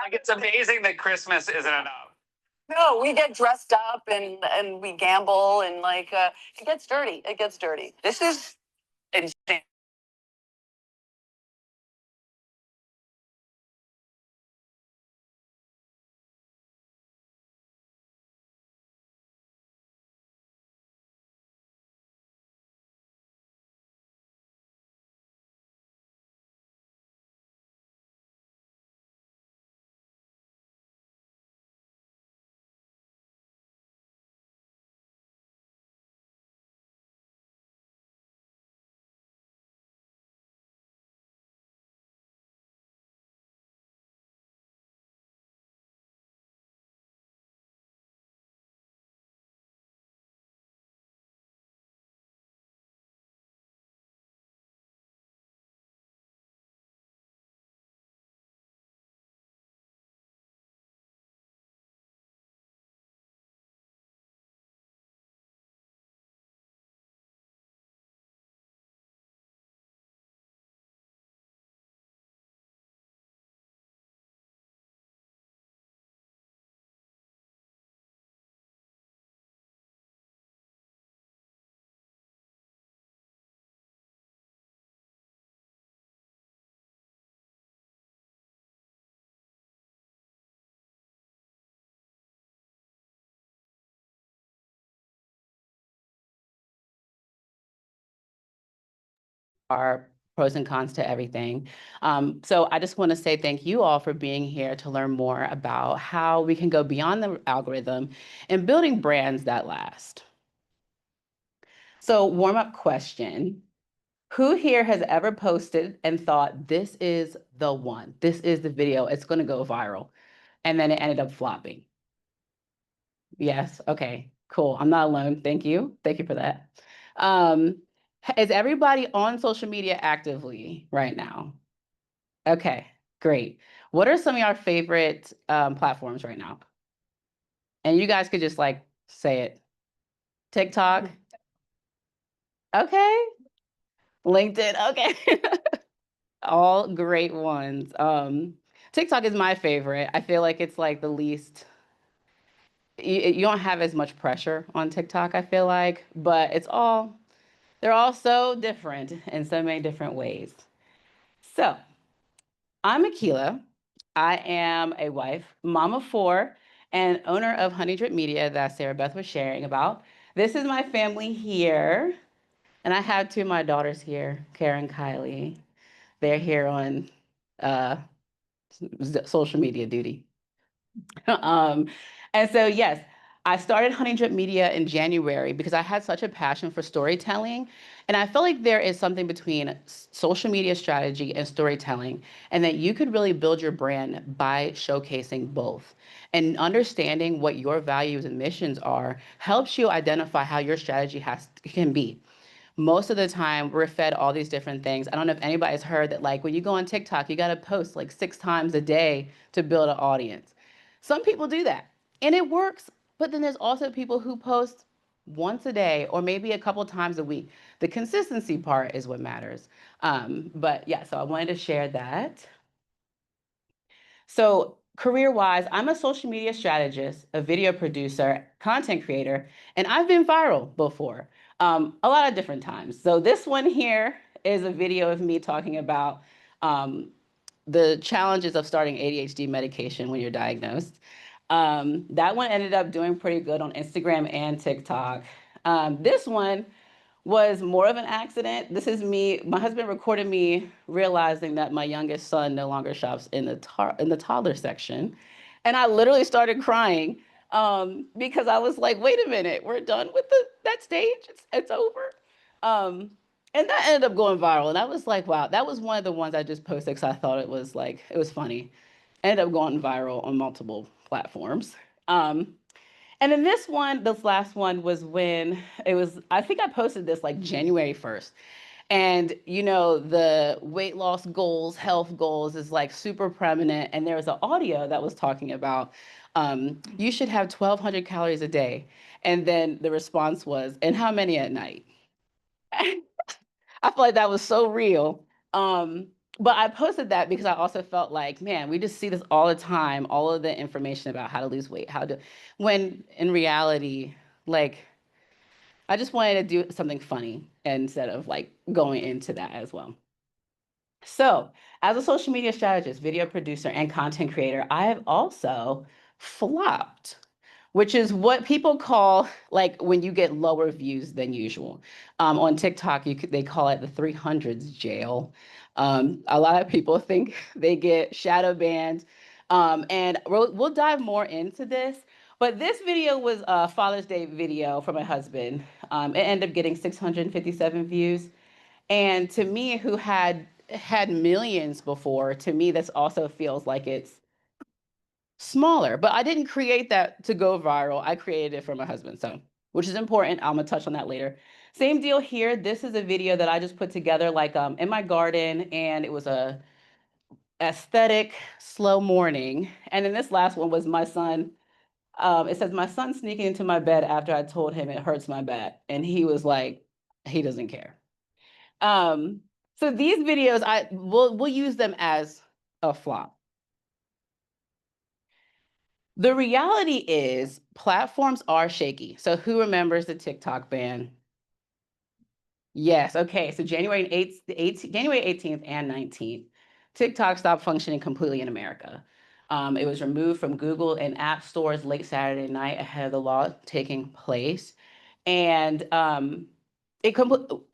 Like, it's amazing that Christmas isn't enough. No, we get dressed up and we gamble and like it gets dirty. It gets dirty. This is insane. Are pros and cons to everything. So I just want to say thank you all for being here to learn more about how we can go beyond the algorithm and building brands that last. So warm-up question. Who here has ever posted and thought, this is the one, this is the video, it's going to go viral, and then it ended up flopping? Yes, okay, cool. I'm not alone. Thank you. Thank you for that. Is everybody on social media actively right now? Okay, great. What are some of your favorite platforms right now? And you guys could just like say it. TikTok? Okay. LinkedIn? Okay. All great ones. TikTok is my favorite. I feel like it's like the least, you don't have as much pressure on TikTok, I feel like, but they're all so different in so many different ways. So I'm Akila. I am a wife, mom of four, and owner of Honey Drip Media that Sarah Beth was sharing about. This is my family here. And I have two of my daughters here, Karen, Kylie. They're here on uh, social media duty. um, and so, yes, I started Honey Drip Media in January because I had such a passion for storytelling. And I feel like there is something between social media strategy and storytelling, and that you could really build your brand by showcasing both. And understanding what your values and missions are helps you identify how your strategy can be. Most of the time we're fed all these different things. I don't know if anybody's heard that, like, when you go on TikTok, you got to post like 6 times a day to build an audience. Some people do that and it works, but then there's also people who post once a day or maybe a couple times a week. The consistency part is what matters. But yeah, so I wanted to share that. So career-wise, I'm a social media strategist, a video producer, content creator, and I've been viral before, a lot of different times. So this one here is a video of me talking about the challenges of starting ADHD medication when you're diagnosed. That one ended up doing pretty good on Instagram and TikTok. This one was more of an accident. This is me. My husband recorded me realizing that my youngest son no longer shops in the toddler section, and I literally started crying because I was like, "Wait a minute, we're done with that stage. It's over." Um, and that ended up going viral, and I was like, "Wow!" That was one of the ones I just posted because I thought it was funny. Ended up going viral on multiple platforms. Um, and then this last one was when I think I posted this like January 1st. And you know, the weight loss goals, health goals is like super prominent. And there was an audio that was talking about you should have 1,200 calories a day. And then the response was, and how many at night? I feel like that was so real. But I posted that because I also felt like, man, we just see this all the time, all of the information about how to lose weight, when in reality, like, I just wanted to do something funny instead of like going into that as well. So, as a social media strategist, video producer, and content creator, I have also flopped, which is what people call like when you get lower views than usual. On TikTok, they call it the 300s jail. A lot of people think they get shadow banned, and we'll dive more into this. But this video was a Father's Day video for my husband. It ended up getting 657 views. And to me, who had millions before, to me, this also feels like it's smaller. But I didn't create that to go viral. I created it for my husband, so which is important. I'm gonna touch on that later. Same deal here. This is a video that I just put together like in my garden, and it was a aesthetic slow morning. And then this last one was my son. It says my son sneaking into my bed after I told him it hurts my back, and he was like, he doesn't care. Um, so these videos, we'll use them as a flop. The reality is platforms are shaky. So who remembers the TikTok ban? Yes. Okay. So January 8th, January 18th and 19th, TikTok stopped functioning completely in America. It was removed from Google and app stores late Saturday night ahead of the law taking place. And I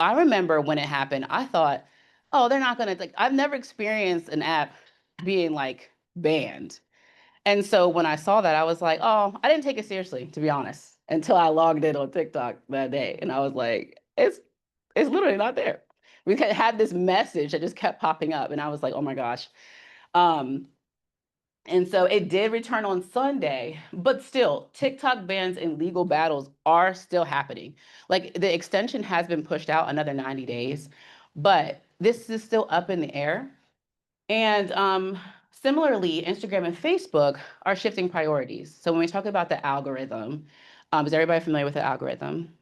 remember when it happened, I thought, oh, they're not gonna like, I've never experienced an app being like banned. And so when I saw that, I was like, oh, I didn't take it seriously, to be honest, until I logged in on TikTok that day. And I was like, it's literally not there. We had this message that just kept popping up. And I was like, oh my gosh. Um, and so it did return on Sunday, but still, TikTok bans and legal battles are still happening. Like the extension has been pushed out another 90 days, but this is still up in the air. And similarly, Instagram and Facebook are shifting priorities. So when we talk about the algorithm, is everybody familiar with the algorithm?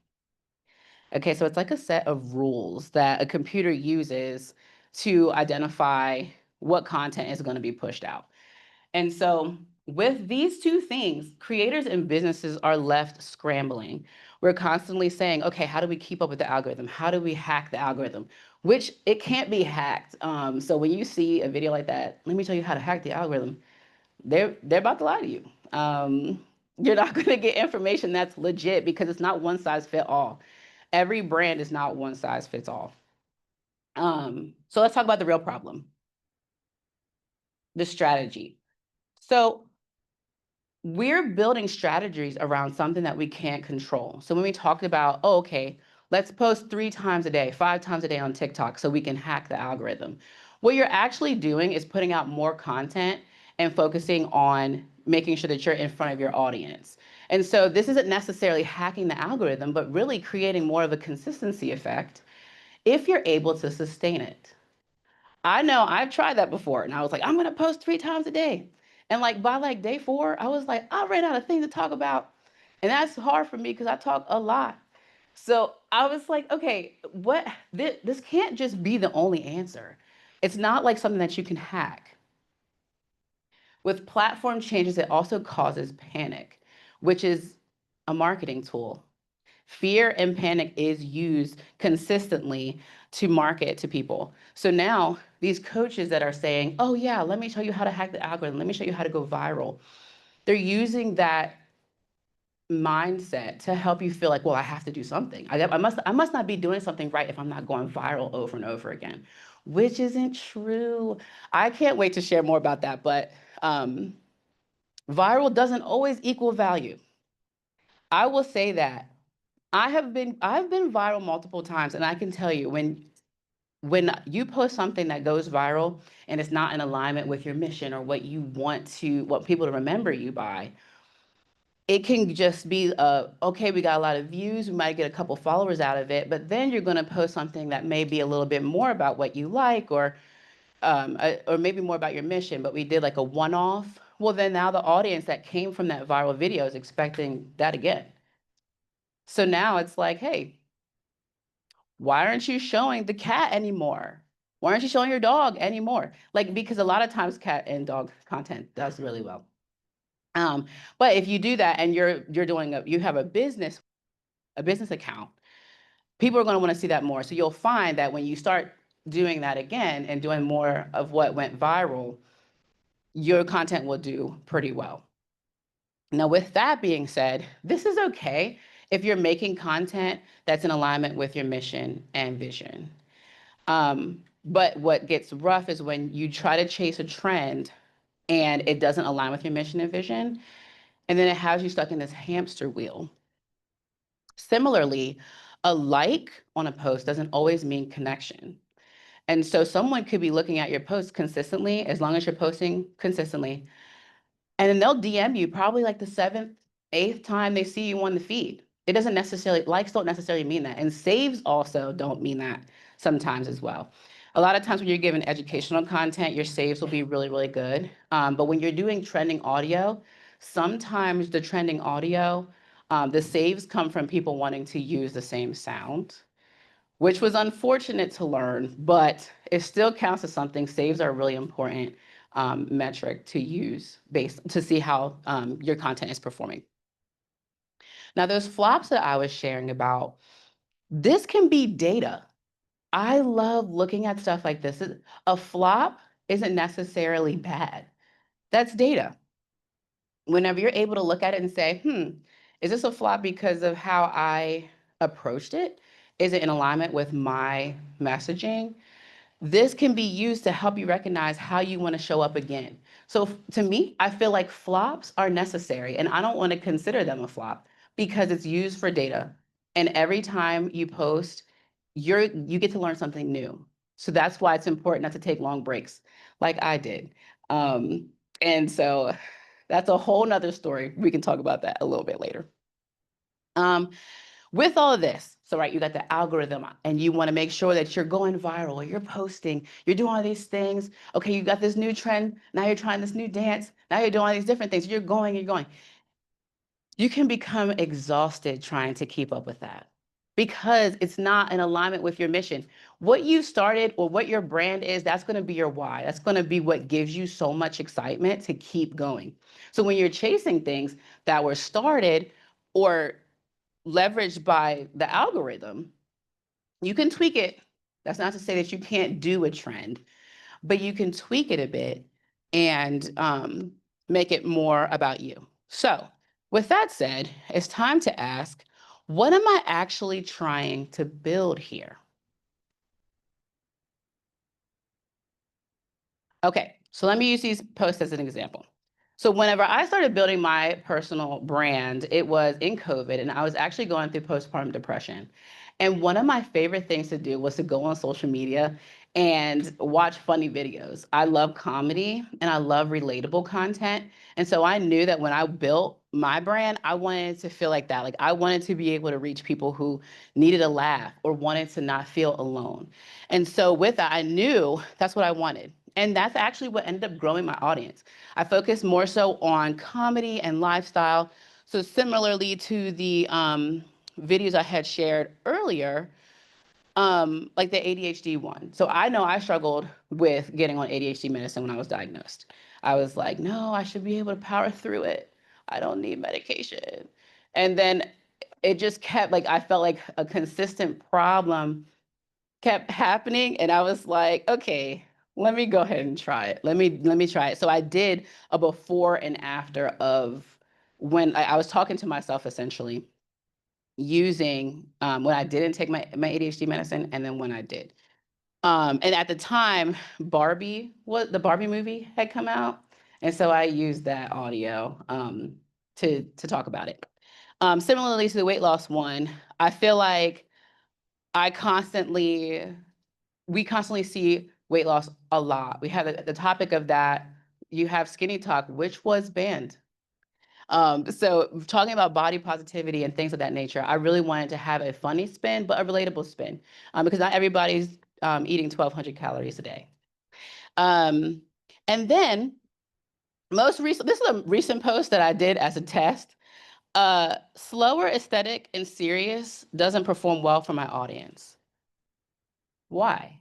Okay, so it's like a set of rules that a computer uses to identify what content is going to be pushed out. And so with these two things, creators and businesses are left scrambling. We're constantly saying, okay, how do we keep up with the algorithm? How do we hack the algorithm? Which it can't be hacked. So when you see a video like that, let me tell you how to hack the algorithm. They're about to lie to you. You're not going to get information that's legit because it's not one size fit all. Every brand is not one size fits all. So let's talk about the real problem, the strategy. So we're building strategies around something that we can't control. So when we talked about, oh, okay, let's post 3 times a day, 5 times a day on TikTok so we can hack the algorithm. What you're actually doing is putting out more content and focusing on making sure that you're in front of your audience. And so this isn't necessarily hacking the algorithm, but really creating more of a consistency effect if you're able to sustain it. I know I've tried that before and I was like, I'm gonna post 3 times a day. And like by like day 4, I was like, I ran out of things to talk about. And that's hard for me because I talk a lot. So I was like, okay, this can't just be the only answer. It's not like something that you can hack. With platform changes, it also causes panic, which is a marketing tool. Fear and panic is used consistently to market to people. So now these coaches that are saying, oh yeah, let me show you how to hack the algorithm. Let me show you how to go viral. They're using that mindset to help you feel like, well, I have to do something. I must not be doing something right if I'm not going viral over and over again, which isn't true. I can't wait to share more about that, but viral doesn't always equal value. I will say that I've been viral multiple times, and I can tell you when you post something that goes viral and it's not in alignment with your mission or what you want people to remember you by, it can just be okay, we got a lot of views, we might get a couple followers out of it, but then you're going to post something that may be a little bit more about what you like or maybe more about your mission, but we did like a one-off. Well, then now the audience that came from that viral video is expecting that again. So now it's like, hey, why aren't you showing the cat anymore? Why aren't you showing your dog anymore? Like, because a lot of times cat and dog content does really well. But if you do that and you have a business account, people are going to want to see that more. So you'll find that when you start doing that again and doing more of what went viral, your content will do pretty well. Now, with that being said, this is okay if you're making content that's in alignment with your mission and vision. But what gets rough is when you try to chase a trend and it doesn't align with your mission and vision, and then it has you stuck in this hamster wheel. Similarly, a like on a post doesn't always mean connection. And so someone could be looking at your post consistently, as long as you're posting consistently, and then they'll DM you probably like the 7th, 8th time they see you on the feed. It doesn't necessarily, likes don't necessarily mean that. And saves also don't mean that sometimes as well. A lot of times when you're given educational content, your saves will be really, really good. But when you're doing trending audio, sometimes the trending audio, the saves come from people wanting to use the same sound, which was unfortunate to learn, but it still counts as something. Saves are a really important metric to use to see how your content is performing. Now, those flops that I was sharing about, this can be data. I love looking at stuff like this. A flop isn't necessarily bad. That's data. Whenever you're able to look at it and say, is this a flop because of how I approached it? Is it in alignment with my messaging? This can be used to help you recognize how you want to show up again. So to me, I feel like flops are necessary, and I don't want to consider them a flop because it's used for data. And every time you post, you get to learn something new. So that's why it's important not to take long breaks like I did. And so that's a whole nother story. We can talk about that a little bit later. With all of this, so right, you got the algorithm and you want to make sure that you're going viral, you're posting, you're doing all these things. Okay, you got this new trend. Now you're trying this new dance. Now you're doing all these different things. You're going. You can become exhausted trying to keep up with that because it's not in alignment with your mission. What you started or what your brand is, that's going to be your why. That's going to be what gives you so much excitement to keep going. So when you're chasing things that were started or leveraged by the algorithm, you can tweak it. That's not to say that you can't do a trend, but you can tweak it a bit and make it more about you. So with that said, it's time to ask, what am I actually trying to build here? Okay, so let me use these posts as an example. So whenever I started building my personal brand, it was in COVID, and I was actually going through postpartum depression. And one of my favorite things to do was to go on social media and watch funny videos. I love comedy and I love relatable content. And so I knew that when I built my brand, I wanted to feel like that. Like I wanted to be able to reach people who needed a laugh or wanted to not feel alone. And so with that, I knew that's what I wanted. And that's actually what ended up growing my audience. I focused more so on comedy and lifestyle. So similarly to the videos I had shared earlier, like the ADHD one. So I know I struggled with getting on ADHD medicine when I was diagnosed. I was like, no, I should be able to power through it. I don't need medication. And then it just kept like, I felt like a consistent problem kept happening. And I was like, okay, let me go ahead and try it. Let me try it. So I did a before and after of when I was talking to myself essentially using when I didn't take my ADHD medicine and then when I did. And at the time, the Barbie movie had come out. And so I used that audio to talk about it. Similarly to the weight loss one, I feel like we constantly see weight loss a lot. We have the topic of that. You have Skinny Talk, which was banned. So talking about body positivity and things of that nature, I really wanted to have a funny spin, but a relatable spin, because not everybody's eating 1,200 calories a day. And then this is a recent post that I did as a test. Slower, aesthetic, and serious doesn't perform well for my audience. Why?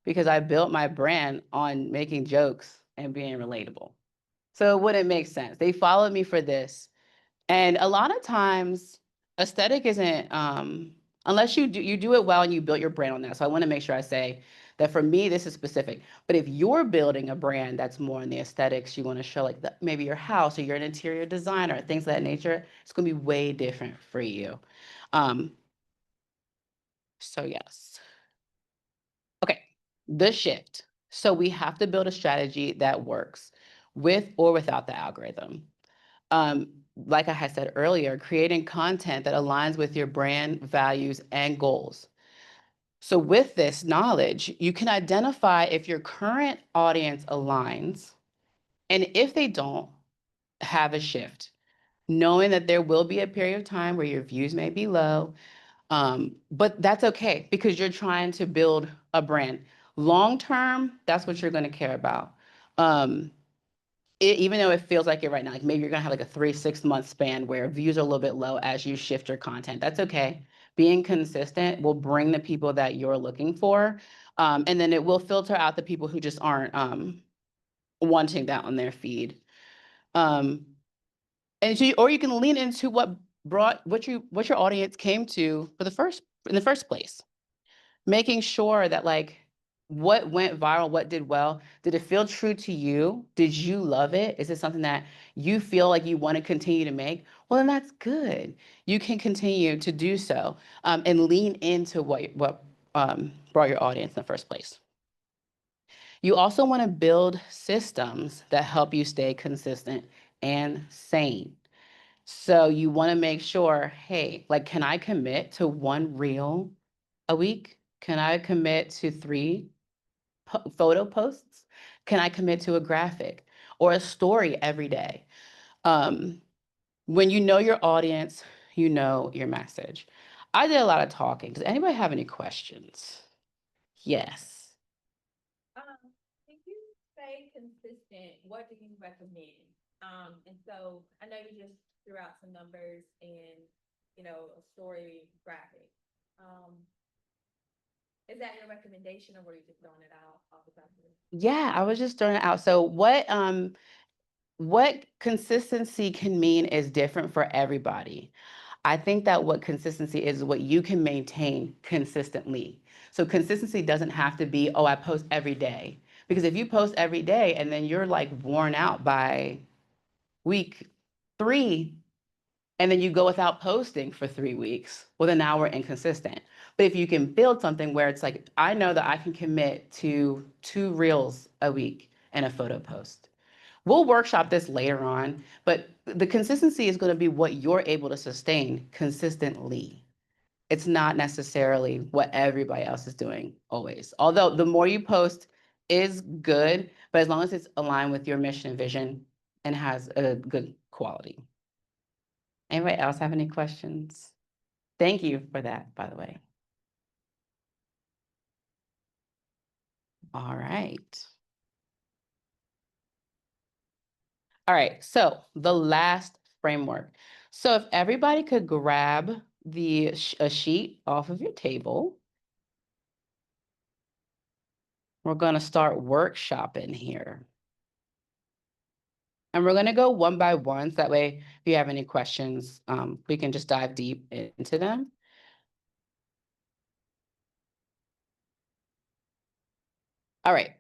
because I built my brand on making jokes and being relatable. So it wouldn't make sense. They followed me for this. And a lot of times aesthetic isn't, unless you do it well and you built your brand on that. So I want to make sure I say that for me, this is specific. But if you're building a brand that's more in the aesthetics, you want to show like maybe your house or you're an interior designer, things of that nature, it's going to be way different for you. So yes. Okay, the shift. So we have to build a strategy that works with or without the algorithm. Like I had said earlier, creating content that aligns with your brand values and goals. So with this knowledge, you can identify if your current audience aligns, and if they don't, have a shift, knowing that there will be a period of time where your views may be low, but that's okay because you're trying to build a brand. Long term, that's what you're going to care about. Even though it feels like it right now, like maybe you're gonna have like a 3-6 month span where views are a little bit low as you shift your content. That's okay. Being consistent will bring the people that you're looking for. And then it will filter out the people who just aren't wanting that on their feed. And so or you can lean into what your audience came to in the first place, making sure that like what went viral, what did well, did it feel true to you? Did you love it? Is it something that you feel like you want to continue to make? Well, then that's good. You can continue to do so and lean into what brought your audience in the first place. You also want to build systems that help you stay consistent and sane. So you want to make sure, hey, like, can I commit to one reel a week? Can I commit to 3 photo posts? Can I commit to a graphic or a story every day? When you know your audience, you know your message. I did a lot of talking. Does anybody have any questions? Yes. If you stay consistent, what do you recommend? And so I know you just threw out some numbers and, a story graphic. Is that your recommendation or were you just throwing it out off the top of your head? Yeah, I was just throwing it out. So what consistency can mean is different for everybody. I think that what consistency is what you can maintain consistently. So consistency doesn't have to be, oh, I post every day. Because if you post every day and then you're like worn out by week 3, and then you go without posting for 3 weeks, well, then now we're inconsistent. But if you can build something where it's like, I know that I can commit to 2 reels a week and a photo post. We'll workshop this later on, but the consistency is going to be what you're able to sustain consistently. It's not necessarily what everybody else is doing always. Although the more you post is good, but as long as it's aligned with your mission and vision and has a good quality. Anybody else have any questions? Thank you for that, by the way. All right. All right, so the last framework. So if everybody could grab a sheet off of your table, we're going to start workshopping here. And we're going to go one by one, so that way if you have any questions, we can just dive deep into them. All right,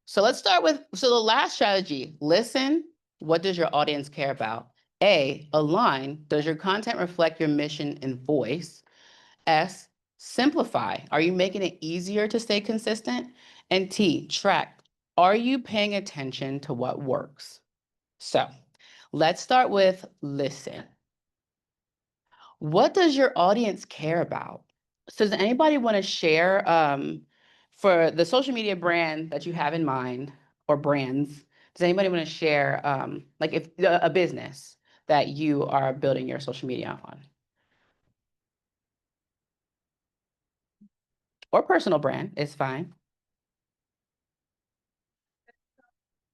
so let's start with, so the last strategy, listen, what does your audience care about? A, align, does your content reflect your mission and voice? S, simplify, are you making it easier to stay consistent? And T, track, are you paying attention to what works? So let's start with listen. What does your audience care about? So does anybody want to share for the social media brand that you have in mind or brands? Does anybody want to share like if a business that you are building your social media on? Or personal brand is fine.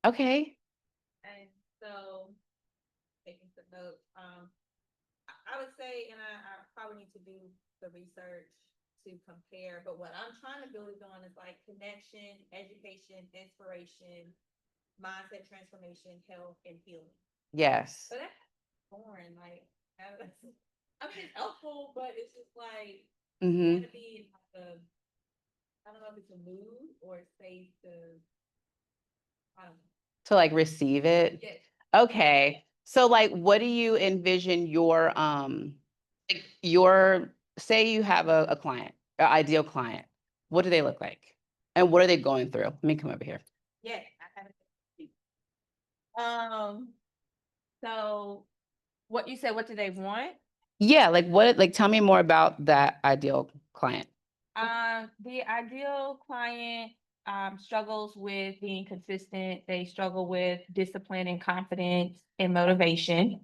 Okay. And so, taking some notes, I would say, and I probably need to do the research to compare, but what I'm trying to build on is like connection, education, inspiration, mindset transformation, health, and healing. Yes. So that's boring. Like, I mean, it's helpful, but it's just like, Mm-hmm. gotta be in like a, I don't know if it's a mood or a space to, I don't know. To like receive it. Yes. Okay. So like what do you envision your like your say you have a client, an ideal client. What do they look like? And what are they going through? Let me come over here. Yeah, I have it. So what you said, what do they want? Yeah, like tell me more about that ideal client. The ideal client struggles with being consistent. They struggle with discipline and confidence and motivation.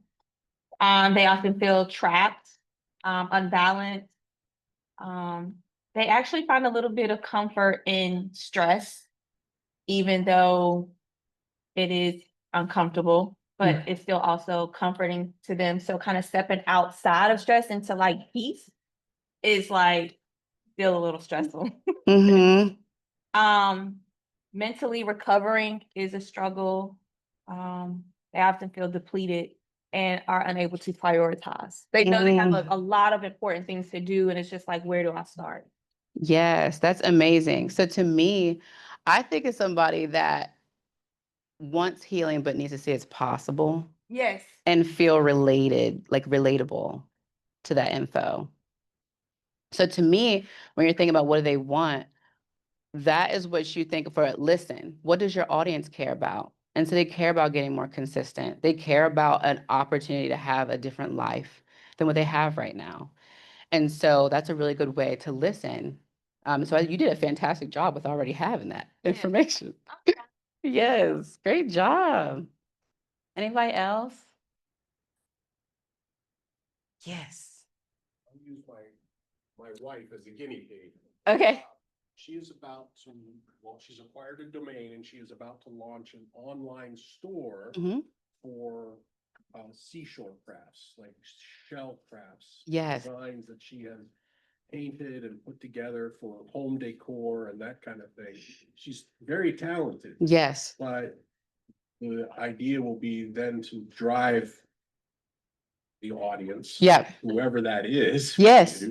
They often feel trapped, unbalanced. Um, they actually find a little bit of comfort in stress, even though it is uncomfortable, but it's still also comforting to them. So kind of stepping outside of stress into like peace is like still a little stressful. Mm-hmm. Mentally recovering is a struggle. They often feel depleted and are unable to prioritize. They know they have a lot of important things to do, and it's just like, where do I start? Yes, that's amazing. So to me, I think it's somebody that wants healing but needs to see it's possible Yes. and feel related, like relatable to that info. So to me, when you're thinking about what do they want, that is what you think for. Listen, what does your audience care about? And so they care about getting more consistent. They care about an opportunity to have a different life than what they have right now. And so that's a really good way to listen. So you did a fantastic job with already having that information. Yes, great job. Anybody else? Yes. I'll use my wife as a guinea pig. Okay. She is about to, well, she's acquired a domain and she is about to launch an online store Mm-hmm. for seashore crafts, like shell crafts. Yes. Designs that she has painted and put together for home decor and that kind of thing. She's very talented. Yes. But the idea will be then to drive the audience. Yeah. Whoever that is. Yes.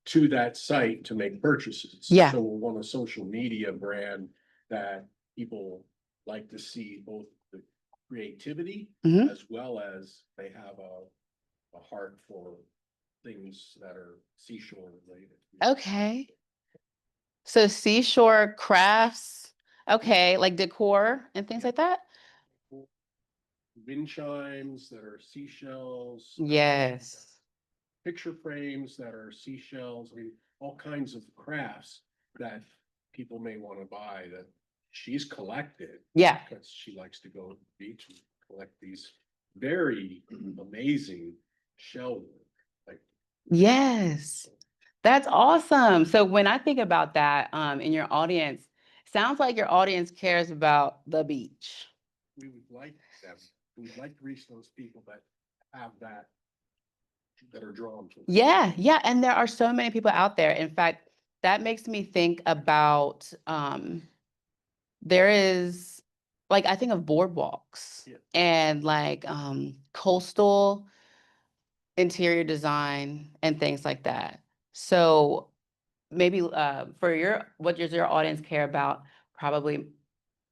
To that site to make purchases. Yeah. So we'll want a social media brand that people like to see both the creativity as well as they have a heart for things that are seashore related. Okay. So seashore crafts, okay, like decor and things like that? Wind chimes that are seashells. Yes. Picture frames that are seashells, I mean, all kinds of crafts that people may want to buy that she's collected. Yeah. Because she likes to go to the beach and collect these very amazing shell work. Like, Yes. That's awesome. So when I think about that, in your audience, sounds like your audience cares about the beach. we would like them, we would like to reach those people that have that are drawn to it. Yeah, yeah. And there are so many people out there. In fact, that makes me think about there is like I think of boardwalks and like coastal interior design and things like that. So maybe for what does your audience care about? Probably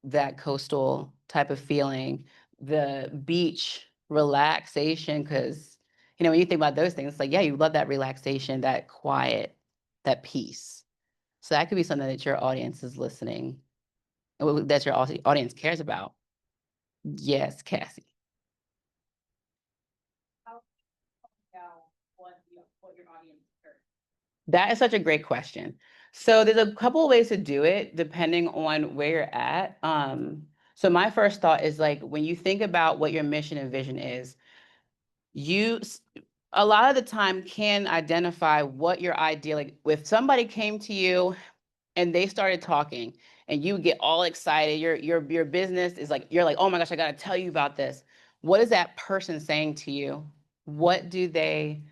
that coastal type of feeling, the beach relaxation, because when you think about those things, it's like, yeah, you love that relaxation, that quiet, that peace. So that could be something that your audience is listening, that your audience cares about. Yes, Cassie. That is such a great question. So there's a couple of ways to do it depending on where you're at. So my first thought is like when you think about what your mission and vision is, you a lot of the time can identify what your ideal, like if somebody came to you and they started talking and you get all excited, your business is like, you're like, oh my gosh, I gotta tell you about this. What is that person saying to you? What do they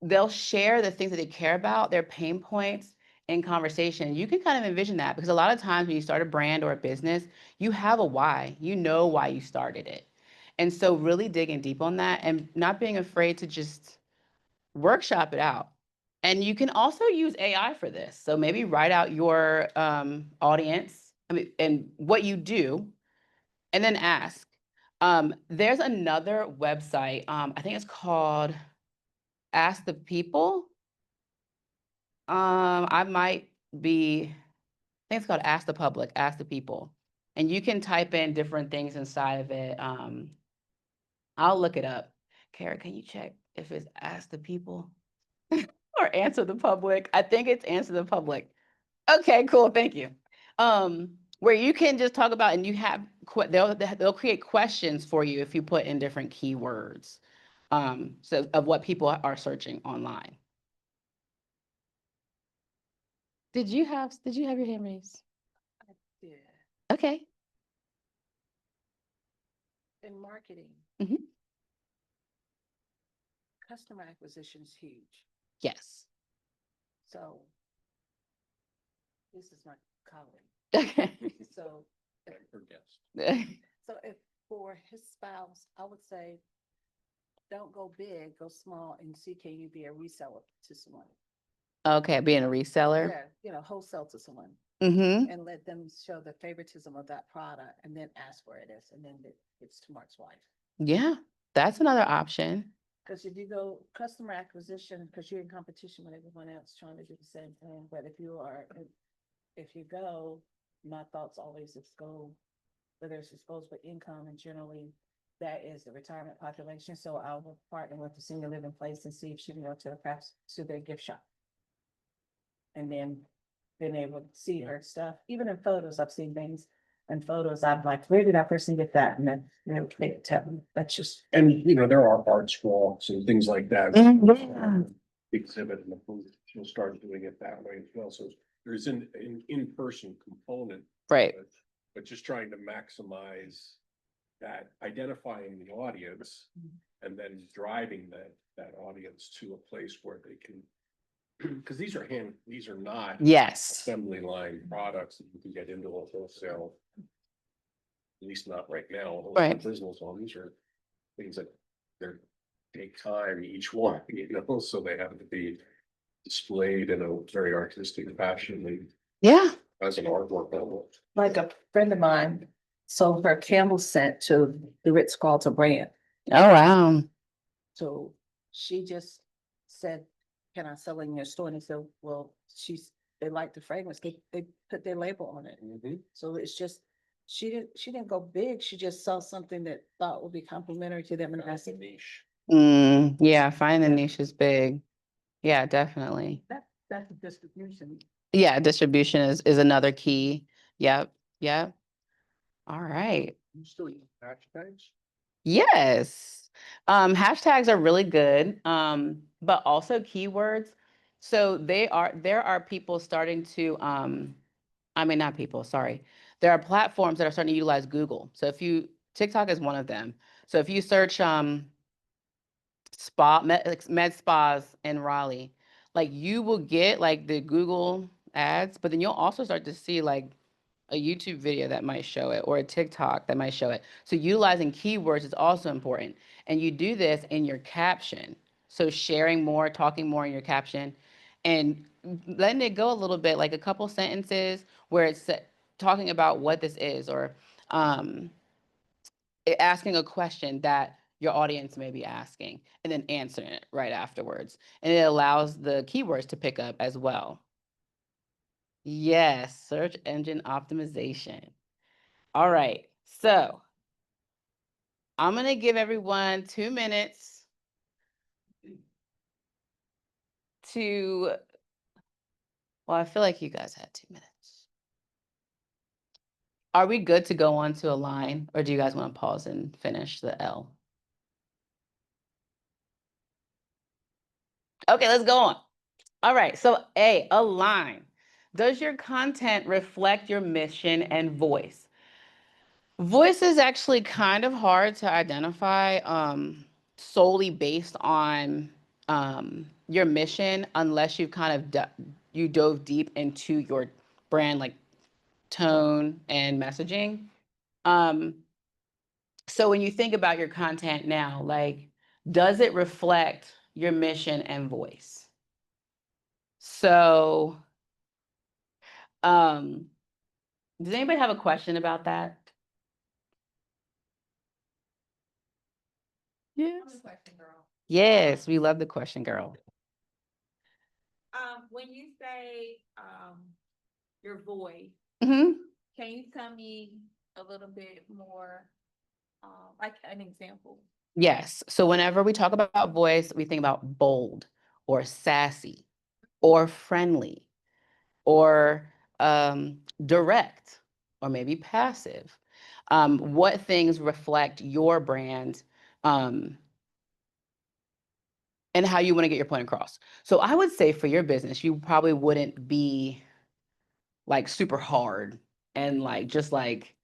they'll share the things that they care about, their pain points in conversation. You can kind of envision that because a lot of times when you start a brand or a business, you have a why, you know why you started it. And so really digging deep on that and not being afraid to just workshop it out. And you can also use AI for this. So maybe write out your audience, and what you do, and then ask. There's another website, I think it's called Ask the People. I might be, I think it's called Ask the Public, Ask the People. And you can type in different things inside of it. I'll look it up. Kara, can you check if it's Ask the People or Answer the Public? I think it's Answer the Public. Okay, cool. Thank you. Where you can just talk about, and you have, they'll create questions for you if you put in different keywords, so of what people are searching online. Did you have your hand raised? I did. Okay. In marketing, Mhm. customer acquisition is huge. Yes. So this is my colleague. Okay. So, Her guest. so if for his spouse, I would say, don't go big, go small, and see can you be a reseller to someone? Okay, being a reseller. Yeah, you know, wholesale to someone, Mm-hmm. and let them show the favoritism of that product, and then ask where it is, and then it's to Mark's wife. Yeah, that's another option. Because if you go customer acquisition, because you're in competition with everyone else trying to do the same thing, but if you go, my thoughts always is go, whether it's disposable income, and generally that is the retirement population. So I will partner with the senior living place and see if she can go to perhaps to their gift shop. And then being able to see her stuff, even in photos, I've seen things in photos. I'm like, where did that person get that? And then they tell me, that's just. And, you know, there are arts walks and things like that. Yeah. Exhibit in the booth, she'll start doing it that way as well. So there's an in-person component. Right. But just trying to maximize that, identifying the audience and then driving that audience to a place where they can, because these are not Yes. assembly line products that you can get into a wholesale. At least not right now. Right. Business on these are things that take time each one, you know, so they have to be displayed in a very artistic fashion Yeah. as an artwork level. Like a friend of mine sold her candle scent to the Ritz-Carlton brand. Oh, wow. So she just said, can I sell in your store? And he said, well, they like the fragrance. They put their label on it. So it's just, she didn't go big. She just saw something that thought would be complimentary to them and asked That's a them. niche. Yeah, finding the niche is big. Yeah, definitely. That's the distribution. Yeah, distribution is another key. Yep. Yep. All right. You still use hashtags? Yes. Hashtags are really good, but also keywords. So there are people starting to, not people, sorry. There are platforms that are starting to utilize Google. So TikTok is one of them. So if you search med spas in Raleigh, like you will get like the Google ads, but then you'll also start to see like a YouTube video that might show it or a TikTok that might show it. So utilizing keywords is also important. And you do this in your caption. So sharing more, talking more in your caption and letting it go a little bit, like a couple sentences where it's talking about what this is or asking a question that your audience may be asking and then answering it right afterwards. And it allows the keywords to pick up as well. Yes, search engine optimization. All right, so I'm gonna give everyone 2 minutes to, well, I feel like you guys had 2 minutes. Are we good to go on to a line or do you guys want to pause and finish the L? Okay, let's go on. All right, so A, align. Does your content reflect your mission and voice? Voice is actually kind of hard to identify solely based on your mission unless you've kind of you dove deep into your brand, like tone and messaging. So when you think about your content now, like, does it reflect your mission and voice? So, does anybody have a question about that? Yes. Question, girl. Yes, we love the question, girl. When you say your voice, Hmm. can you tell me a little bit more, like an example? Yes. So whenever we talk about voice, we think about bold or sassy or friendly or direct or maybe passive. What things reflect your brand and how you want to get your point across. So I would say for your business, you probably wouldn't be like super hard and like just like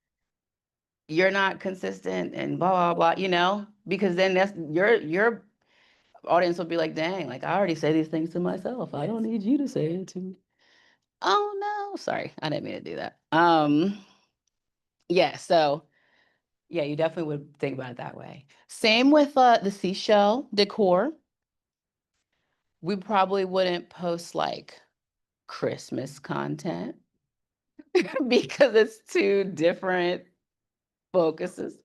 you're not consistent and blah blah blah, because then that's your audience will be like, dang, like I already say these things to myself. I don't need you to say it to me. Oh no, sorry, I didn't mean to do that. Yeah, so yeah, you definitely would think about it that way. Same with the seashell decor. We probably wouldn't post like Christmas content because it's two different focuses.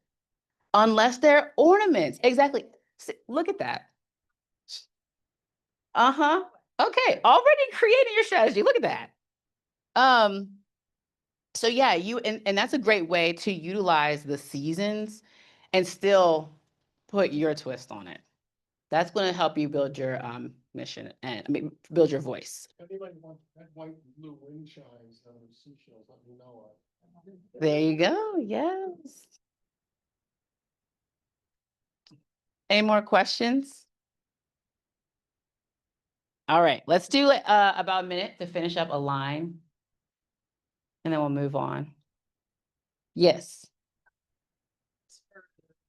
Unless they're ornaments. Exactly. Look at that. Uh-huh. Okay, already creating your strategy. Look at that. So yeah, and that's a great way to utilize the seasons and still put your twist on it. That's going to help you build your mission and build your voice. Anybody want that white and blue wind chimes on the seashells, let me know. There you go. Yes. Any more questions? All right, let's do about a minute to finish up a line, and then we'll move on. Yes.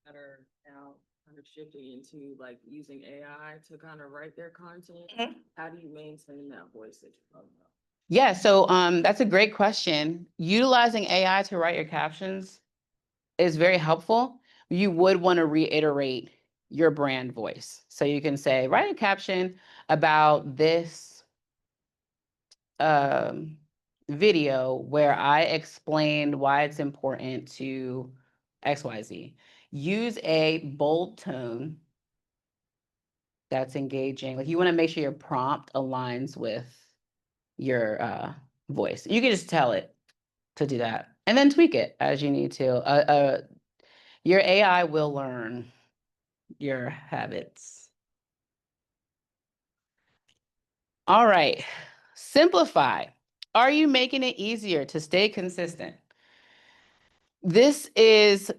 That are now kind of shifting into like using AI to kind of write their content. Mhm. How do you maintain that voice that you're talking about? Yeah, so that's a great question. Utilizing AI to write your captions is very helpful. You would want to reiterate your brand voice. So you can say, write a caption about this video where I explained why it's important to XYZ. Use a bold tone that's engaging. Like you want to make sure your prompt aligns with your voice. You can just tell it to do that and then tweak it as you need to. Your AI will learn your habits. All right, simplify. Are you making it easier to stay consistent? This is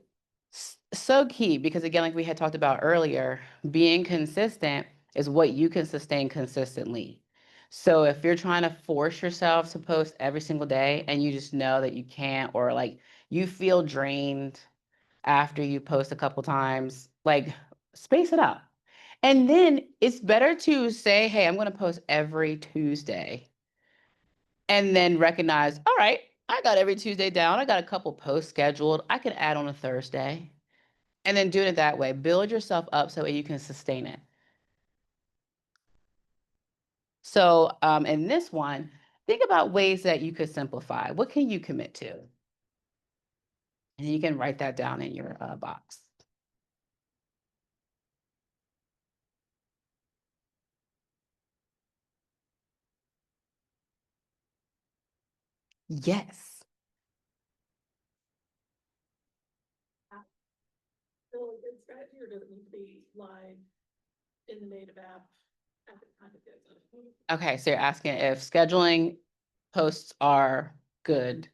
so key because again, like we had talked about earlier, being consistent is what you can sustain consistently. So if you're trying to force yourself to post every single day and you just know that you can't, or like you feel drained after you post a couple times, like space it out. And then it's better to say, hey, I'm going to post every Tuesday. And then recognize, all right, I got every Tuesday down. I got a couple posts scheduled. I can add on a Thursday. And then do it that way. Build yourself up so you can sustain it. So in this one, think about ways that you could simplify. What can you commit to? And you can write that down in your box. Yes. So it's strategy or does it need to be live in the native app at the time it goes up? Okay, so you're asking if scheduling posts are good.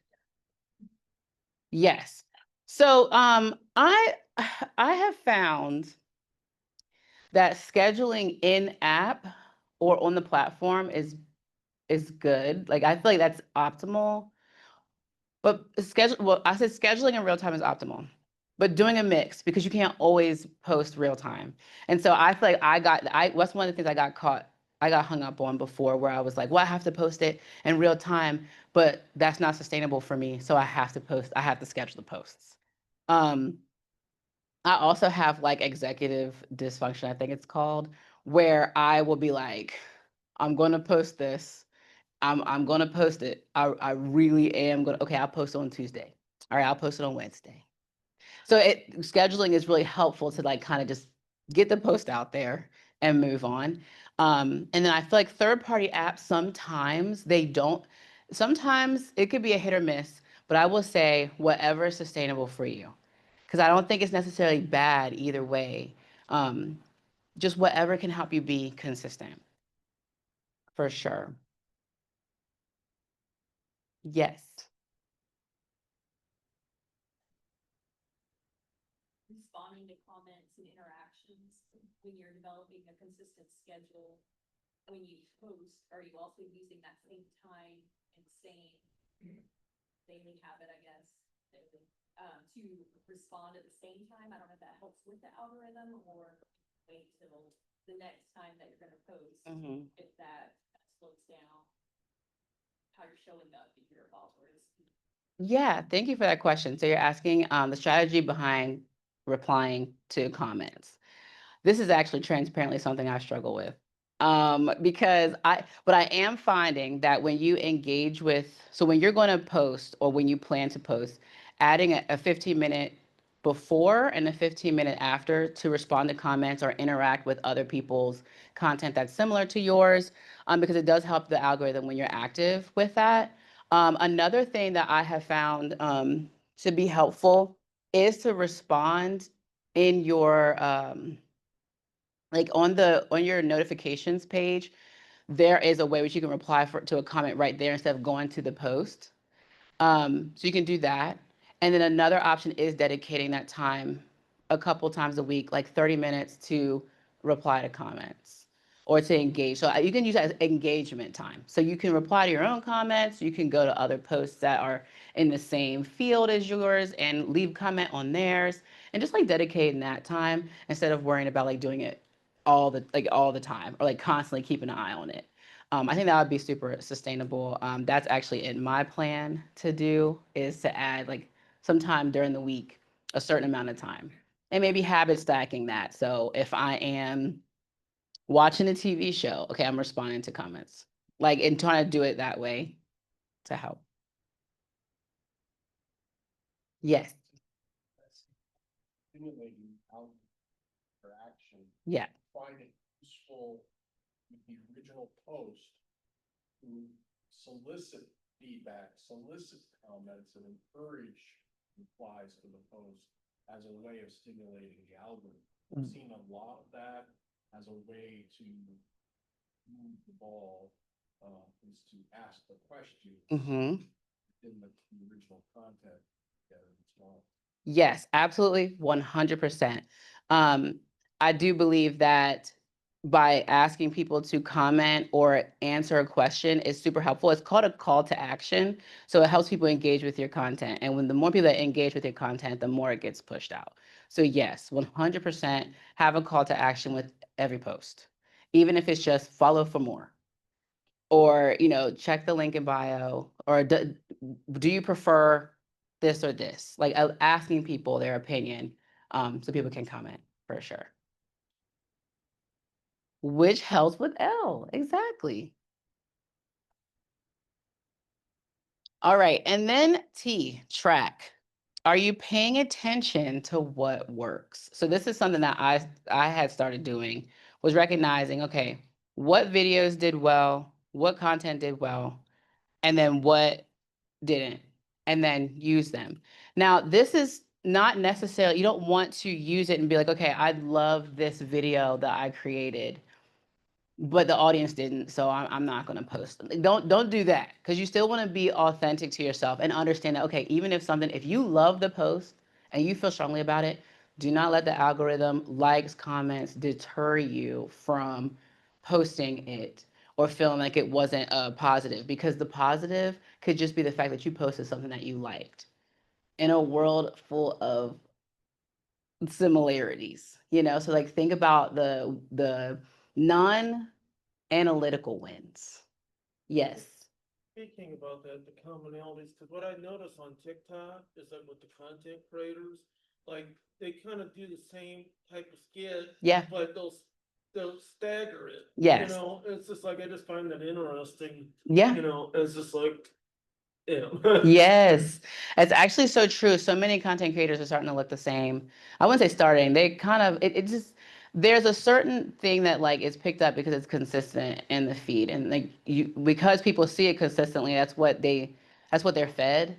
Yes. So I have found that scheduling in app or on the platform is good. Like I feel like that's optimal. But I said scheduling in real time is optimal. But doing a mix because you can't always post real time. And so I feel like that's one of the things I got caught I got hung up on before where I was like, well, I have to post it in real time, but that's not sustainable for me. So I have to schedule the posts. Um, I also have like executive dysfunction, I think it's called, where I will be like, I'm going to post this. I'm going to post it. I really am going to, okay, I'll post it on Tuesday. All right, I'll post it on Wednesday. So scheduling is really helpful to like kind of just get the post out there and move on. And then I feel like third-party apps, sometimes it could be a hit or miss, but I will say whatever is sustainable for you. Because I don't think it's necessarily bad either way. Just whatever can help you be consistent, for sure. Yes. Responding to comments and interactions when you're developing a consistent schedule. When you post, are you also using that same time and same daily habit, I guess, to respond at the same time? I don't know if that helps with the algorithm or wait till the next time that you're gonna post, if that slows down how you're showing up in your followers. Yeah, thank you for that question. So you're asking the strategy behind replying to comments. This is actually transparently something I struggle with. But I am finding that when you engage so when you're going to post or when you plan to post, adding a 15-minute before and a 15-minute after to respond to comments or interact with other people's content that's similar to yours, because it does help the algorithm when you're active with that. Another thing that I have found to be helpful is to respond in your like on your notifications page. There is a way which you can reply to a comment right there instead of going to the post. So you can do that. And then another option is dedicating that time a couple times a week, like 30 minutes to reply to comments or to engage. So you can use that as engagement time. So you can reply to your own comments. You can go to other posts that are in the same field as yours and leave comment on theirs and just like dedicating that time instead of worrying about like doing it all the time or like constantly keeping an eye on it. I think that would be super sustainable. That's actually in my plan to do is to add like sometime during the week, a certain amount of time and maybe habit stacking that. So if I am watching a TV show, okay, I'm responding to comments like and trying to do it that way to help. Yes. Stimulating out for action. Yeah. Find it useful with the original post to solicit feedback, solicit comments, and encourage replies to the post as a way of stimulating the algorithm. I've seen a lot of that as a way to move the ball, is to ask the question in the original content. Yes, absolutely, 100%. I do believe that by asking people to comment or answer a question is super helpful. It's called a call to action. So it helps people engage with your content. And when the more people that engage with your content, the more it gets pushed out. So yes, 100% have a call to action with every post, even if it's just follow for more or, check the link in bio or do you prefer this or this? Like asking people their opinion so people can comment for sure. Which helps with L, exactly. All right, and then T, track. Are you paying attention to what works? So this is something that I had started doing, was recognizing, okay, what videos did well, what content did well, and then what didn't, and then use them. Now, this is not necessarily, you don't want to use it and be like, okay, I love this video that I created, but the audience didn't, so I'm not going to post. Don't do that, because you still want to be authentic to yourself and understand that, okay, even if you love the post and you feel strongly about it, do not let the algorithm, likes, comments deter you from posting it or feeling like it wasn't a positive, because the positive could just be the fact that you posted something that you liked in a world full of similarities, so like think about the non analytical wins. Yes. Speaking about that, the commonalities, because what I notice on TikTok is that with the content creators, like they kind of do the same type of skit, Yeah. but they'll stagger it. Yes. You know, it's just like I just find that interesting. Yeah. You know, it's just like, yeah. Yes, it's actually so true. So many content creators are starting to look the same. I wouldn't say starting, they kind of, it just, there's a certain thing that like is picked up because it's consistent in the feed. And like because people see it consistently, that's what they're fed.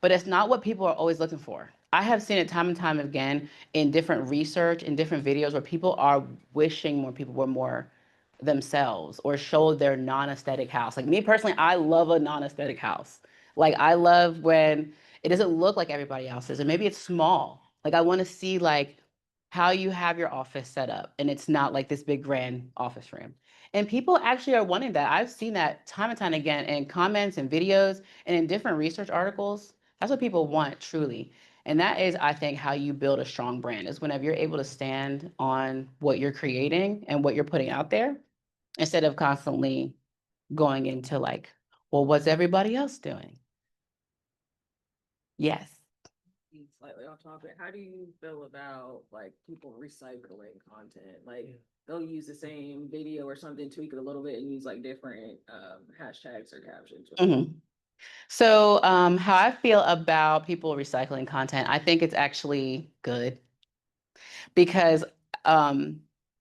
But it's not what people are always looking for. I have seen it time and time again in different research, in different videos where people are wishing more people were more themselves or showed their non-aesthetic house. Like me personally, I love a non-aesthetic house. Like I love when it doesn't look like everybody else's, and maybe it's small. Like I want to see like how you have your office set up, and it's not like this big grand office room. And people actually are wanting that. I've seen that time and time again in comments and videos and in different research articles. That's what people want truly. And that is, I think, how you build a strong brand is whenever you're able to stand on what you're creating and what you're putting out there instead of constantly going into like, well, what's everybody else doing? Yes. Slightly off topic, how do you feel about like people recycling content? Like they'll use the same video or something, tweak it a little bit and use like different hashtags or captions. So how I feel about people recycling content, I think it's actually good because a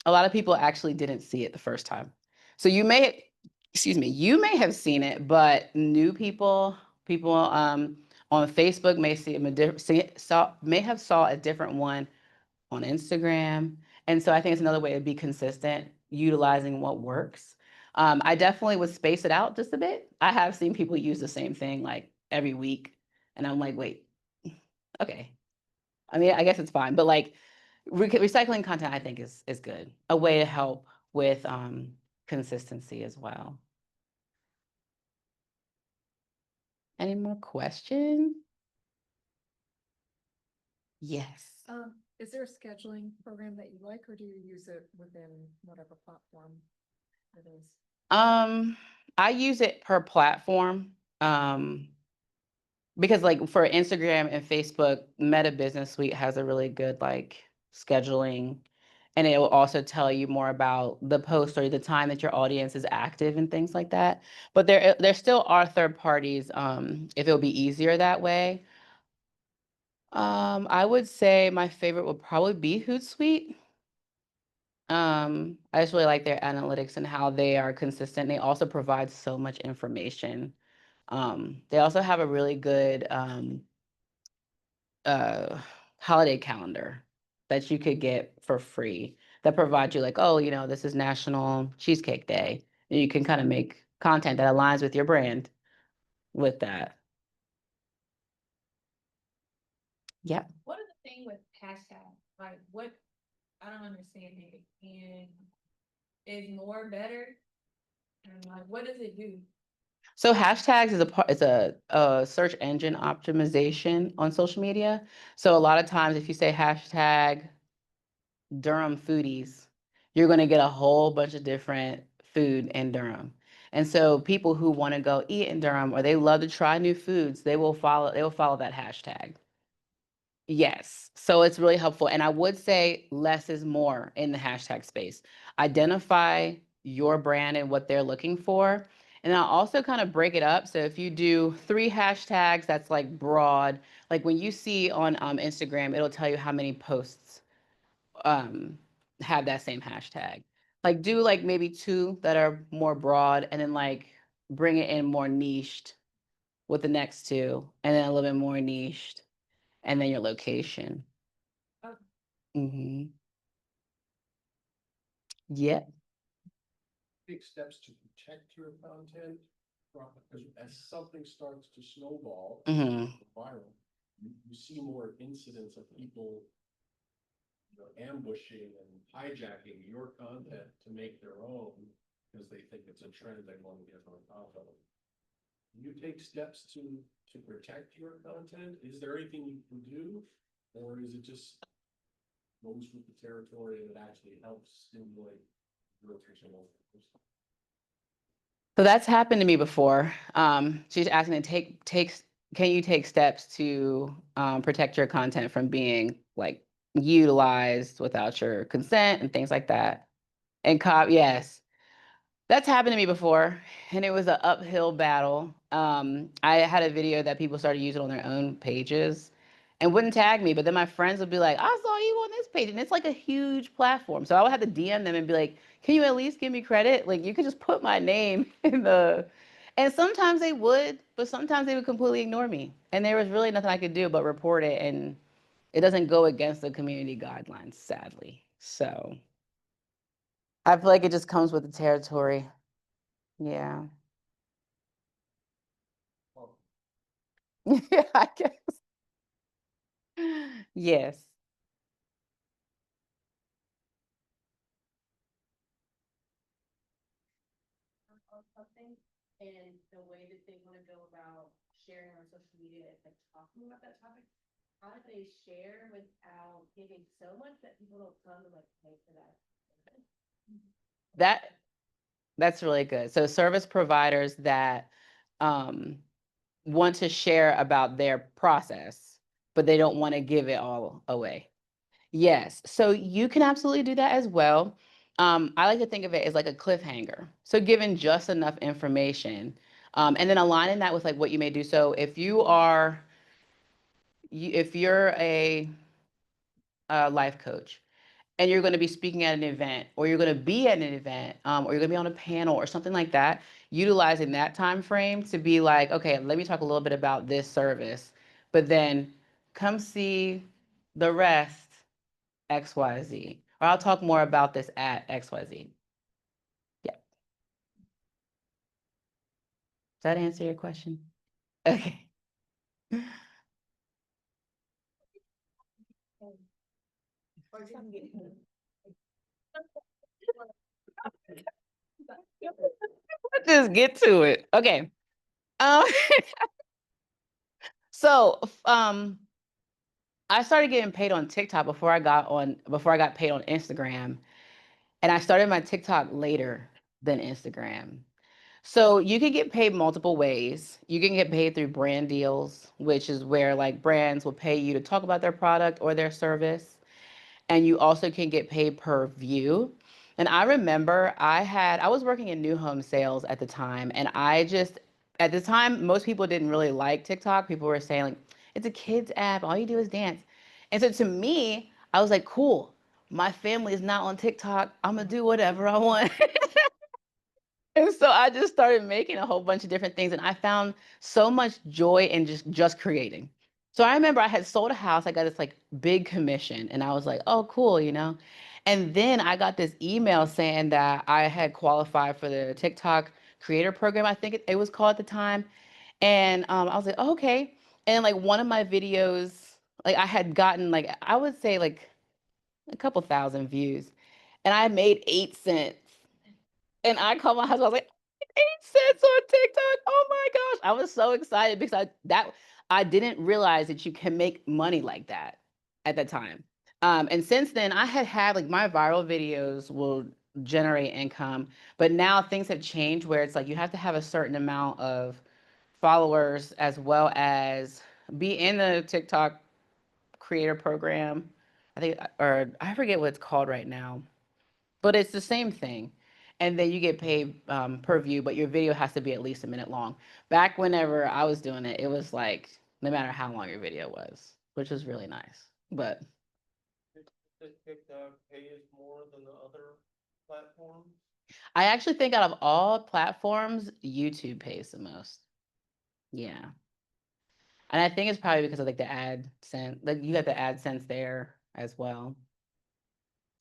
lot of people actually didn't see it the first time. So you may have seen it, but new people on Facebook may see may have saw a different one on Instagram. And so I think it's another way to be consistent, utilizing what works. I definitely would space it out just a bit. I have seen people use the same thing like every week, and I'm like, wait, okay. I mean, I guess it's fine, but like recycling content, I think is good. A way to help with consistency as well. Any more questions? Yes. Is there a scheduling program that you like, or do you use it within whatever platform it is? I use it per platform. Because like for Instagram and Facebook, Meta Business Suite has a really good like scheduling, and it will also tell you more about the post or the time that your audience is active and things like that. But there still are third parties, if it'll be easier that way. I would say my favorite would probably be Hootsuite. I just really like their analytics and how they are consistent. They also provide so much information. They also have a really good uh holiday calendar that you could get for free that provides you like, oh, this is National Cheesecake Day. And you can kind of make content that aligns with your brand with that. Yeah. What is the thing with hashtag? Like what I don't understand it. And is more better? And like what does it do? So hashtags is a search engine optimization on social media. So a lot of times if you say hashtag Durham foodies, you're going to get a whole bunch of different food in Durham. And so people who want to go eat in Durham or they love to try new foods, they will follow that hashtag. Yes. So it's really helpful. And I would say less is more in the hashtag space. Identify your brand and what they're looking for. And I'll also kind of break it up. So if you do 3 hashtags, that's like broad. Like when you see on Instagram, it'll tell you how many posts have that same hashtag. Like do like maybe 2 that are more broad and then like bring it in more niched with the next 2 and then a little bit more niched and then your location. Okay. Mm-hmm. Yeah. Take steps to protect your content because as something starts to snowball, viral, you see more incidents of people ambushing and hijacking your content to make their own because they think it's a trend they want to get on top of. You take steps to protect your content. Is there anything you can do, or is it just goes with the territory and it actually helps stimulate your channel? So that's happened to me before. She's asking to can you take steps to protect your content from being like utilized without your consent and things like that. And yes, that's happened to me before, and it was an uphill battle. I had a video that people started using on their own pages and wouldn't tag me, but then my friends would be like, I saw you on this page, and it's like a huge platform. So I would have to DM them and be like, can you at least give me credit? Like you could just put my name in the, and sometimes they would, but sometimes they would completely ignore me. And there was really nothing I could do but report it, and it doesn't go against the community guidelines, sadly. So I feel like it just comes with the territory. Yeah. Yeah, I guess. Yes. Of something and the way that they want to go about sharing on social media and talking about that topic, how do they share without giving so much that people don't come and like pay for that? That's really good. So service providers that want to share about their process, but they don't want to give it all away. Yes. So you can absolutely do that as well. I like to think of it as like a cliffhanger. So giving just enough information, and then aligning that with like what you may do. So if if you're a life coach and you're going to be speaking at an event, or you're going to be at an event, or you're going to be on a panel or something like that, utilizing that time frame to be like, okay, let me talk a little bit about this service, but then come see the rest XYZ, or I'll talk more about this at XYZ. Yeah. Does that answer your question? Okay. Let's just get to it. Okay. Um, so I started getting paid on TikTok before I got paid on Instagram. And I started my TikTok later than Instagram. So you can get paid multiple ways. You can get paid through brand deals, which is where like brands will pay you to talk about their product or their service. And you also can get paid per view. And I remember I was working in new home sales at the time, and at the time, most people didn't really like TikTok. People were saying like, it's a kids app, all you do is dance. And so to me, I was like, cool, my family is not on TikTok. I'm gonna do whatever I want. And so I just started making a whole bunch of different things, and I found so much joy in just creating. So I remember I had sold a house, I got this like big commission, and I was like, oh, cool, you know? And then I got this email saying that I had qualified for the TikTok creator program, I think it was called at the time. And I was like, oh, okay. And like one of my videos, like I had gotten like, I would say like a couple thousand views, and I made 8 cents. And I called my husband, I was like, 8 cents on TikTok. Oh my gosh. I was so excited because I didn't realize that you can make money like that at the time. And since then I had like my viral videos will generate income, but now things have changed where it's like you have to have a certain amount of followers as well as be in the TikTok creator program. I think, or I forget what it's called right now, but it's the same thing. And then you get paid per view, but your video has to be at least a minute long. Back whenever I was doing it, it was like no matter how long your video was, which was really nice. But Does TikTok pays more than the other platforms? I actually think out of all platforms, YouTube pays the most. Yeah. And I think it's probably because of like the AdSense, like you got the AdSense there as well.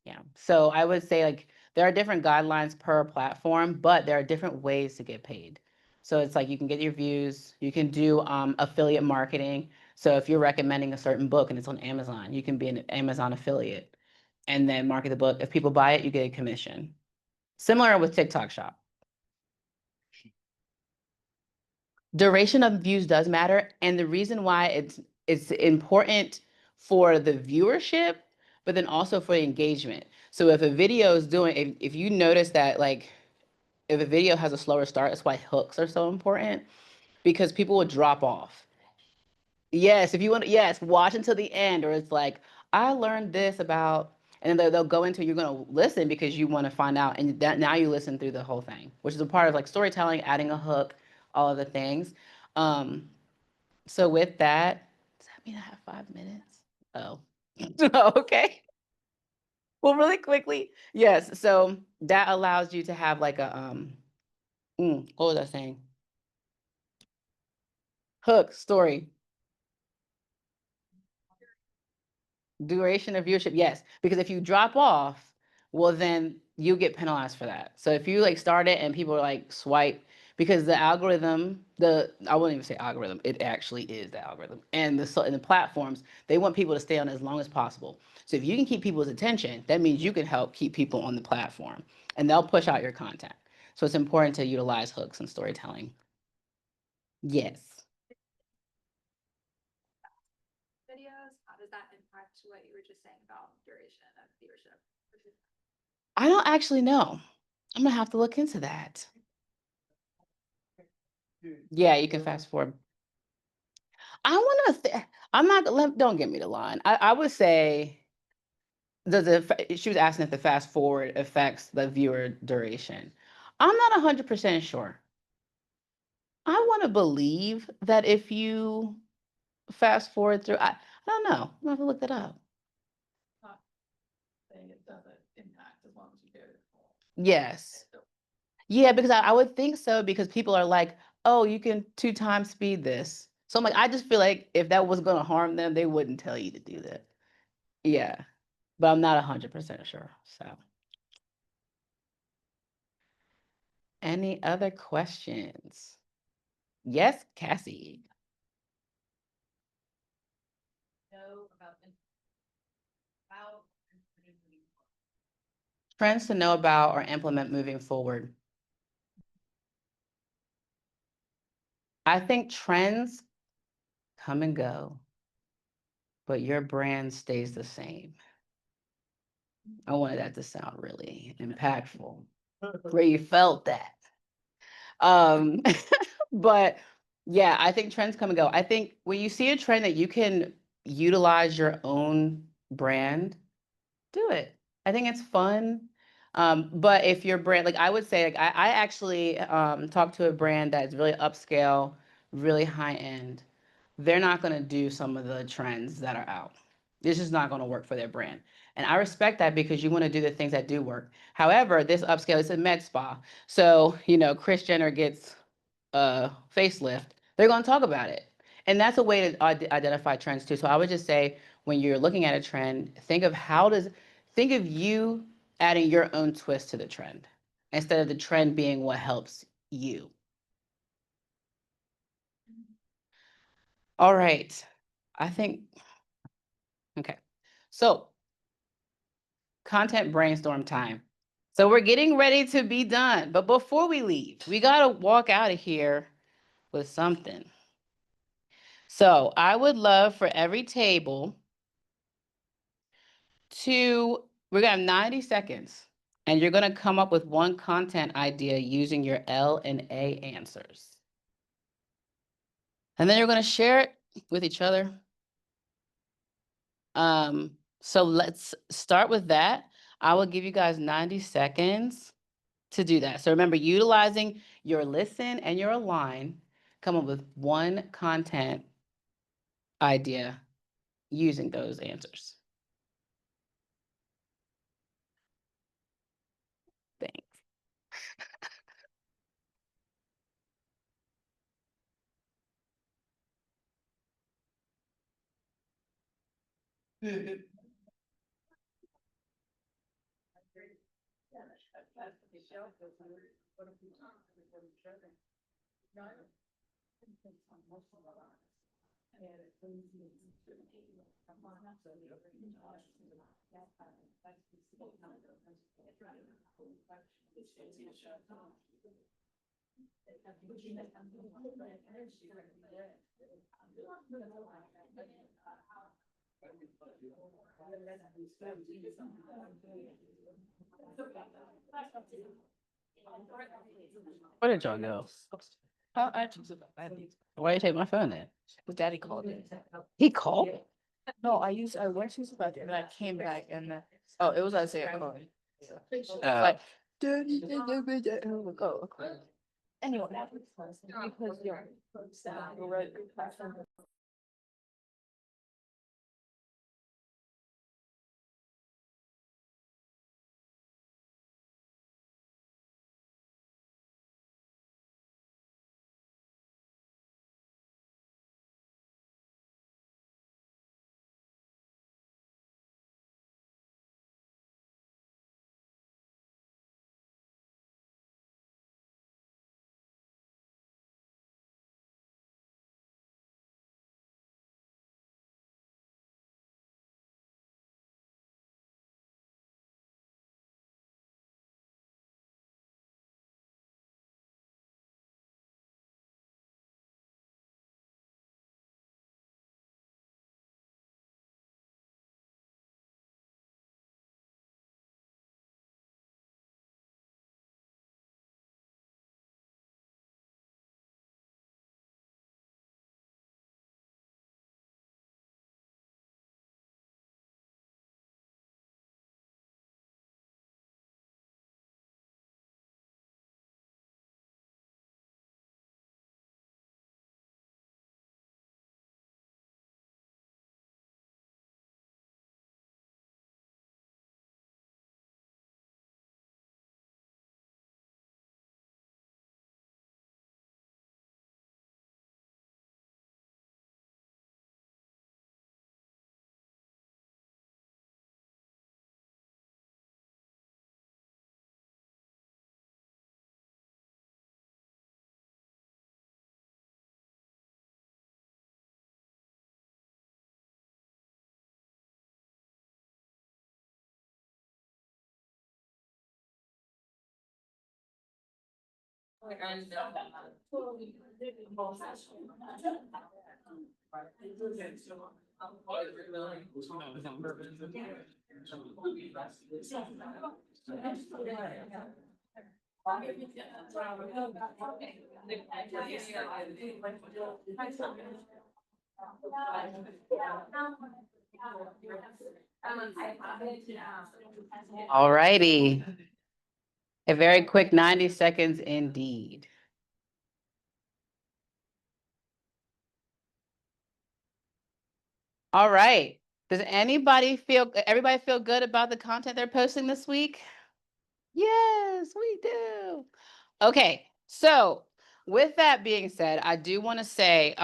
Yeah. So I would say like there are different guidelines per platform, but there are different ways to get paid. So it's like you can get your views, you can do affiliate marketing. So if you're recommending a certain book and it's on Amazon, you can be an Amazon affiliate and then market the book. If people buy it, you get a commission. Similar with TikTok Shop. Duration of views does matter, and the reason why it's important for the viewership, but then also for the engagement. So if a video is doing, if you notice that like if a video has a slower start, that's why hooks are so important, because people will drop off. Yes, if you want to, yes, watch until the end, or it's like, I learned this about, and then they'll go into, you're going to listen because you want to find out. And that now you listen through the whole thing, which is a part of like storytelling, adding a hook, all of the things. So with that, does that mean I have 5 minutes? Oh, okay. Well, really quickly, yes. So that allows you to have like a, what was I saying? Hook, story. Duration of viewership, yes, because if you drop off, well, then you get penalized for that. So if you like start it and people are like swipe, because the algorithm, I wouldn't even say algorithm, it actually is the algorithm, and the platforms, they want people to stay on as long as possible. So if you can keep people's attention, that means you can help keep people on the platform, and they'll push out your content. So it's important to utilize hooks and storytelling. Yes. Videos, how does that impact what you were just saying about duration of viewership? I don't actually know. I'm gonna have to look into that. Yeah, you can fast forward. I want to. I'm not. Don't get me the line. I would say. She was asking if the fast forward affects the viewer duration. I'm not 100% sure. I want to believe that if you fast forward through, I don't know. I'm gonna have to look that up. Saying it doesn't impact as long as you do it. Yes. Yeah, because I would think so, because people are like, oh, you can 2 times speed this. So I'm like, I just feel like if that was going to harm them, they wouldn't tell you to do that. Yeah, but I'm not 100% sure. So, any other questions? Yes, Cassie. Know about how Trends to know about or implement moving forward. I think trends come and go, but your brand stays the same. I wanted that to sound really impactful, where you felt that. Um, but yeah, I think trends come and go. I think when you see a trend that you can utilize your own brand, do it. I think it's fun. But if your brand, like I would say, like I actually talked to a brand that's really upscale, really high end. They're not going to do some of the trends that are out. This is not going to work for their brand. And I respect that, because you want to do the things that do work. However, this upscale, it's a med spa. So, Kris Jenner gets a facelift, they're going to talk about it. And that's a way to identify trends too. So I would just say, when you're looking at a trend, think of you adding your own twist to the trend, instead of the trend being what helps you. All right. I think, okay. So, content brainstorm time. So we're getting ready to be done. But before we leave, we got to walk out of here with something. So I would love for every table we're gonna have 90 seconds, and you're gonna come up with one content idea using your L and A answers. And then you're gonna share it with each other. So let's start with that. I will give you guys 90 seconds to do that. So remember, utilizing your listen and your align, come up with one content idea using those answers. Thanks. Where did y'all go? Why you take my phone then? Daddy called it. He called? No, I went to about it and I came back and oh, it was Isaiah calling. Like, Daddy, go. Anyway, because you're right. All righty. A very quick 90 seconds indeed. All right. Does everybody feel good about the content they're posting this week? Yes, we do. Okay, so with that being said, I do want to say,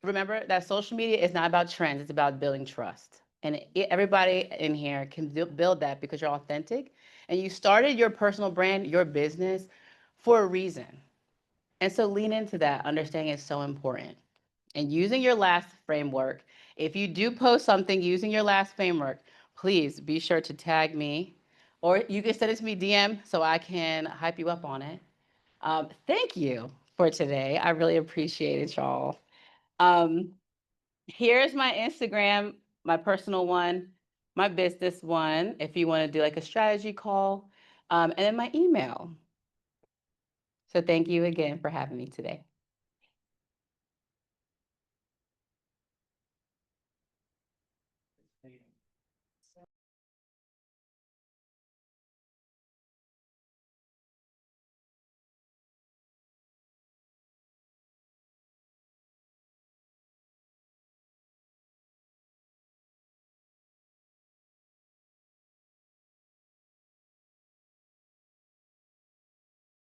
remember that social media is not about trends, it's about building trust. And everybody in here can build that because you're authentic and you started your personal brand, your business for a reason. And so lean into that, understanding it's so important. And using your last framework, if you do post something using your last framework, please be sure to tag me, or you can send it to me DM so I can hype you up on it. Thank you for today. I really appreciate it, y'all. Here's my Instagram, my personal one, my business one, if you want to do like a strategy call, and then my email. So thank you again for having me today.